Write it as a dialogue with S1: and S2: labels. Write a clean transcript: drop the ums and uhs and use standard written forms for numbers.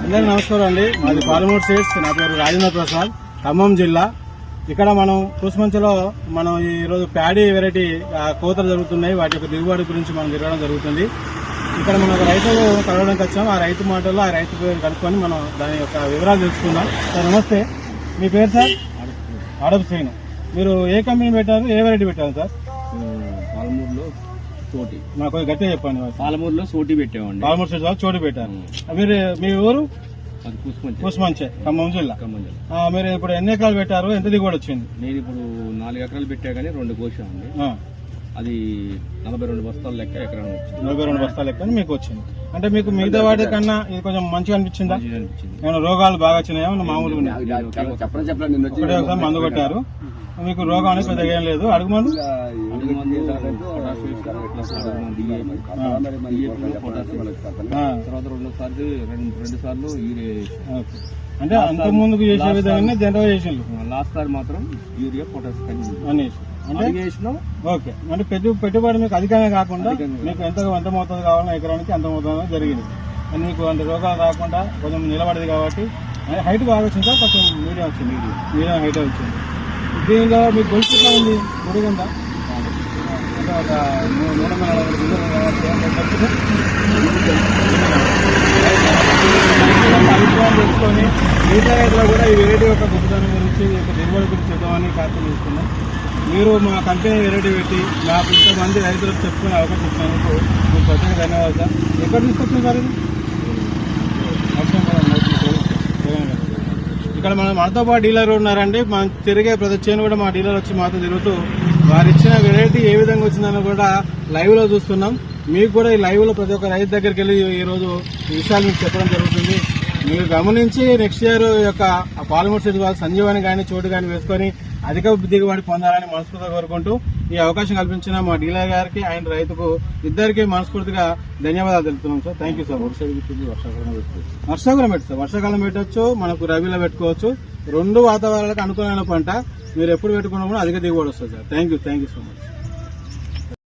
S1: అందరికీ నమస్కారం అండి. మాది పాలమూరు సీడ్స్. నా పేరు రాజేంద్ర ప్రసాద్, ఖమ్మం జిల్లా. ఇక్కడ మనం కూసుమంచిలో మనం ఈరోజు ప్యాడీ వెరైటీ కోతలు జరుగుతున్నాయి. వాటి యొక్క దిగుబడి గురించి మనం తిరగడం జరుగుతుంది. ఇక్కడ మనం ఒక రైతులు కలవడానికి వచ్చాం. ఆ రైతు మాటల్లో ఆ రైతు పేరు కనుక్కొని మనం దాని యొక్క వివరాలు తెలుసుకుందాం. సార్ నమస్తే, మీ పేరు సార్? అడపు శ్రీను. మీరు ఏ కంపెనీ పెట్టారు, ఏ వెరైటీ పెట్టారు సార్?
S2: పాలమూరులో చోటి.
S1: నాకు గట్టిగా చెప్పండి.
S2: పాలమూరులో చోటి పెట్టామండి.
S1: పాలమూరు సైడ్ చోటు పెట్టారు. మీరు మీ ఊరు? కూసుమంచే, ఖమ్మం జిల్లా. మీరు ఇప్పుడు ఎన్ని ఎకరాలు పెట్టారు, ఎంత దిగుబడి వచ్చింది?
S2: నేను ఇప్పుడు 4 ఎకరాలు పెట్టా కానీ 2 కోసామండి. అది 42 బస్తాల లెక్క ఎకరం వచ్చింది.
S1: 42 బస్తాల లెక్క మీకు వచ్చింది. అంటే మీకు మిగతా వాటి కన్నా ఇది కొంచెం మంచిగా అనిపించిందా? ఏమైనా రోగాలు బాగా వచ్చినాయా? మామూలుగా ఒకసారి మందు కొట్టారు, మీకు రోగం అనేది పెద్దగా ఏం లేదు. అడుగు మందు
S2: తర్వాత 2 సార్లు
S1: అంటే అంత ముందుకు చేసే విధంగా జనరల్ చేసిండు.
S2: లాస్ట్ సార్ మాత్రం యూరియా పొటాష్
S1: అని అంటే ఓకే. అంటే పెట్టుబడి మీకు అధికంగా కాకుండా మీకు ఎంత మోతాదు కావాలన్నా ఎకరానికి అంత మోతాదు జరిగింది. అని మీకు అంటే రోగాలు రాకుండా కొంచెం నిలబడేది కాబట్టి హైట్ బాగా వచ్చింది సార్. కొంచెం మీడియం వచ్చింది, మీడియం హైట్ వచ్చింది. దీనిలో మీకు గొలుసు ఎట్లా ఉంది? పొడుగుందా? అంటే ఒక 340 అభిప్రాయం తెలుసుకొని మిగతా రైతులో కూడా ఈ వెరైటీ యొక్క గొప్పతనం గురించి దిగుబడి గురించి చెప్దామని కార్యక్రమం తీసుకున్నాం. మీరు మా కంపెనీ వెరైటీ పెట్టి నాకు ఇంతమంది రైతులకు చెప్పుకునే అవకాశం ఇచ్చినందుకు మీకు ప్రత్యేక ధన్యవాదాలు సార్. ఎక్కడ తీసుకొచ్చింది సార్ ఇది? ఇక్కడ మనతో పాటు డీలర్ ఉన్నారండి. మనం తిరిగే ప్రతి చేను కూడా మా డీలర్ వచ్చి మాతో తిరుగుతూ వారు ఇచ్చిన వెరైటీ ఏ విధంగా వచ్చిందని కూడా లైవ్ లో చూస్తున్నాం. మీకు కూడా ఈ లైవ్ లో ప్రతి ఒక్క రైతు దగ్గరికి వెళ్ళి ఈ రోజు ఈ విషయాలు మీకు చెప్పడం జరుగుతుంది. మీరు గమనించి నెక్స్ట్ ఇయర్ యొక్క పాలమూరు సీడ్స్ వాళ్ళు సంజీవాని కానీ చోటు కానీ వేసుకొని అధిక దిగుబడి పొందాలని మనస్ఫూర్తిగా కోరుకుంటూ ఈ అవకాశం కల్పించిన మా డీలర్ గారికి ఆయన రైతుకు ఇద్దరికి మనస్ఫూర్తిగా ధన్యవాదాలు తెలుపుతున్నాం సార్. Thank you sir. వర్షాకాలం పెట్టచ్చు, వర్షాకాలం పెట్టచ్చు, మనకు రబీలో పెట్టుకోవచ్చు. 2 వాతావరణాలకు అనుకూలమైన పంట. మీరు ఎప్పుడు పెట్టుకున్నా కూడా అధిక దిగుబడి వస్తుంది sir. Thank you so much.